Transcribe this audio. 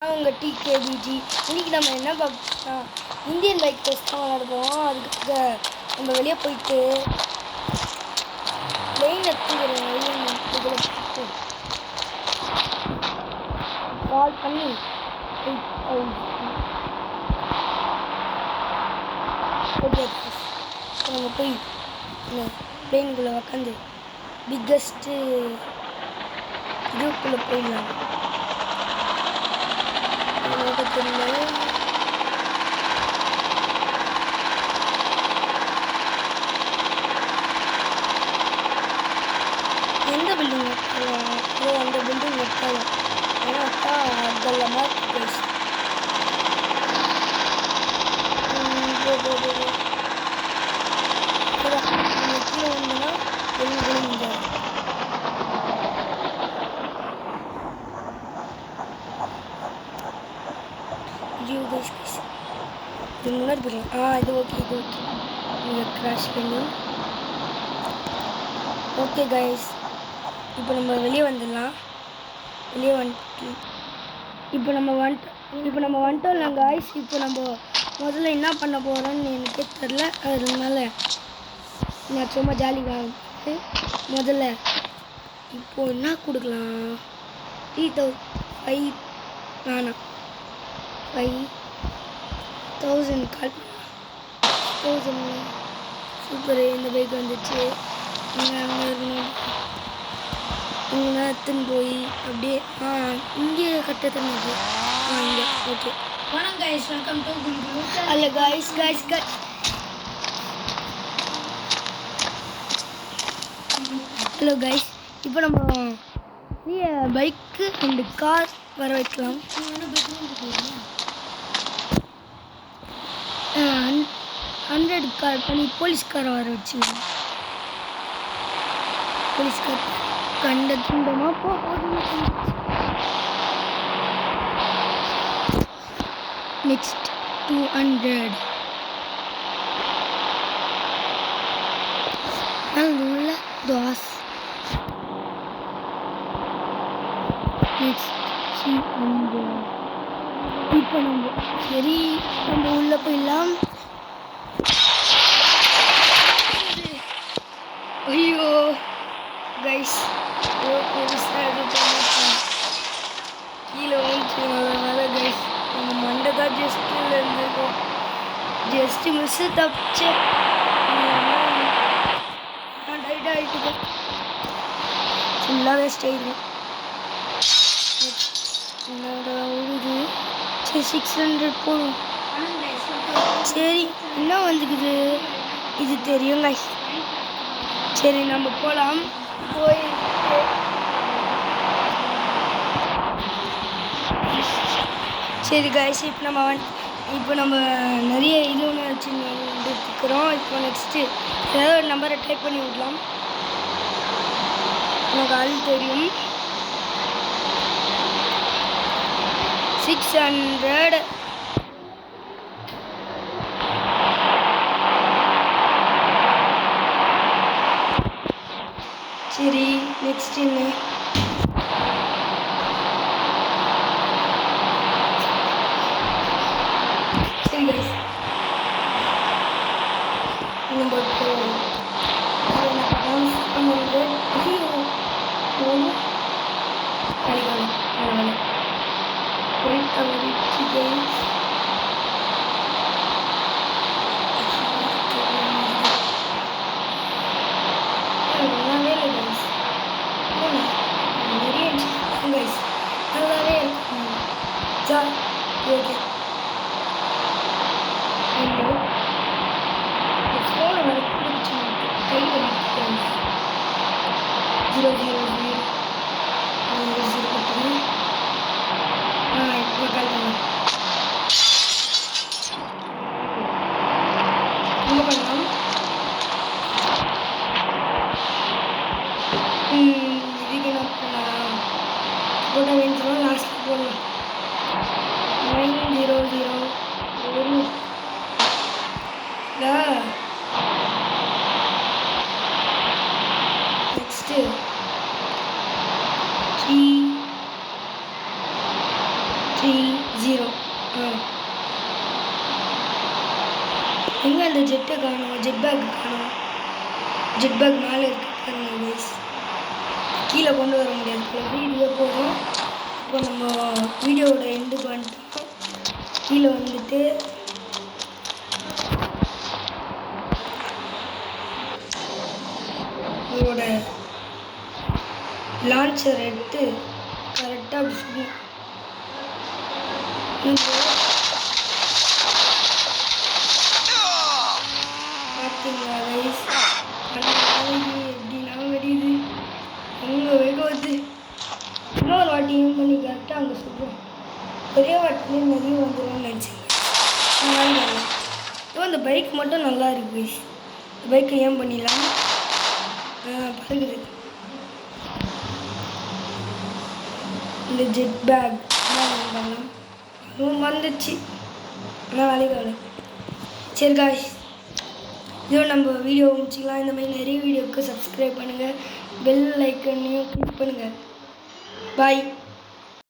உங்கள் டிகேபிஜி. இன்றைக்கி நம்ம என்ன பார்க்கணும்னா இந்தியன் பைக் டெஸ்ட் தான் விளாடுறோம். அதுக்கு நம்ம வெளியே போயிட்டு பிளெயின் எடுத்துக்கிற இதில் போட்டு கால் பண்ணி ஓகே நம்ம போய் பிளெயினுக்குள்ளே உக்காந்து பிக்கஸ்ட்டு இதுக்குள்ளே போயிடலாம். எந்த பில்டிங் வைக்கலாம்? அந்த பில்டிங் வைக்கலாம். ஏன்னா அதெல்லாம் ப்ரைஸ் கீழே வந்தோன்னா எங்கே இது முன்னாடி போயிடலாம். இது ஓகே, இது ஓகே. இங்கே க்ராஷ் பண்ணி ஓகே கைஸ், இப்போ நம்ம வெளியே வந்துடலாம். வெளியே வந்துட்டு இப்போ நம்ம வந்துட்டோம்ல கைஸ். இப்போ நம்ம முதல்ல என்ன பண்ண போகிறோன்னு எனக்கே தெரில. அதனால நான் சும்மா ஜாலியாக முதல்ல இப்போது என்ன கொடுக்கலாம்? 3000 வேணாம், 5000 கால் 1000 சூப்பர். இந்த பைக் வந்துச்சு. இங்கே அங்கே இருக்கணும். இங்கே எடுத்துன்னு போய் அப்படியே இங்கே கட்ட தண்ணிது. இங்கே ஓகே. வணக்கம் கைஸ், வெல்கம் டு குல்குலு. அல்ல கைஸ் ஹலோ கைஸ், இப்போ நம்ம பைக்கு அண்டு கார் வர வைக்கலாம். 100 கார் பண்ணி போலீஸ்காரை வர வச்சுக்கலாம். போலீஸ்கார் கண்ட துண்டமாக போகுது. நெக்ஸ்ட் 200 நல்ல தோஸ். நெக்ஸ்ட் 300. இப்போ நம்ம உள்ளே போயிடலாம். ஐயோ கைஸ், கீழே வந்து அதனால கைஸ் நம்ம மண்டை தான் ஜஸ்ட்டில் இருந்துருக்கோம். ஜஸ்ட்டு மிஸ்ஸு தப்பிச்சு நான் டைட்டாக ஆகிட்டுக்கேன். ஃபுல்லாக வேஸ்ட் ஆகிடும். என்னோட உழுது சரி 600 போடும். சரி என்ன வந்துக்குது இது தெரியும் கைஸ். சரி நம்ம போகலாம். போய் சரி கைஸ், இப்போ நம்ம நிறைய இது ஒன்று வச்சுருக்கிறோம். இப்போ நெக்ஸ்ட்டு ஏதாவது ஒரு நம்பரை டைப் பண்ணி விடலாம். எனக்கு ஆள் தெரியும். 600. சரி நெக்ஸ்ட் என்ன? சரி கைஸ், நம்ம நல்லாவே இருக்கும். ஓகே, ஃபோனை வர பிடிச்சி கை வலிக்கு 000 0 கட்டணும். இப்போ கட்டணும். என்ன பண்ணலாம்? இதுக்கு என்ன பண்ணலாம்? போட்டோ வேணும் லாஸ்ட் போடலாம். 900 1 நெக்ஸ்ட்டு 3 30 எங்கே அந்த ஜெட்டை காணும், ஜெட் பேக் காணும். ஜெட் பேக் மேலே இருக்கு பாருங்க கைஸ். கீழே கொண்டு வர முடியாது போல. இதுவே போதும். இப்போ நம்ம வீடியோவோட எண்டுக்கு வந்துட்டோம். கீழே வந்துட்டு உங்களோட லான்ச்சர் எடுத்து கரெக்டாக அப்படி சொல்லணும். பார்த்தீங்களா கைஸ், எப்படின்னா வெடியுது. எங்கே வெக வருது. இன்னொரு வாட்டி ஏன் பண்ணி கரெக்டாக அங்கே சொல்கிறோம். ஒரே வாட்டிலே நிறைய வந்துடும்னு நினச்சிங்க. இப்போ இந்த பைக் மட்டும் நல்லா இருக்கு கைஸ். இந்த பைக்கை ஏன் பண்ணிடலாம் பறகுது. இந்த ஜெட் பேக் பண்ணலாம். அதுவும் வந்துச்சு. ஆனால் வேலைக்கு ஆகலை. சரி காய்ஸ், இதோ நம்ம வீடியோ முடிச்சிக்கலாம். இந்த மாதிரி நிறைய வீடியோவுக்கு சப்ஸ்கிரைப் பண்ணுங்கள். பெல் ஐக்கனையும் கிளிக் பண்ணுங்கள். பாய்.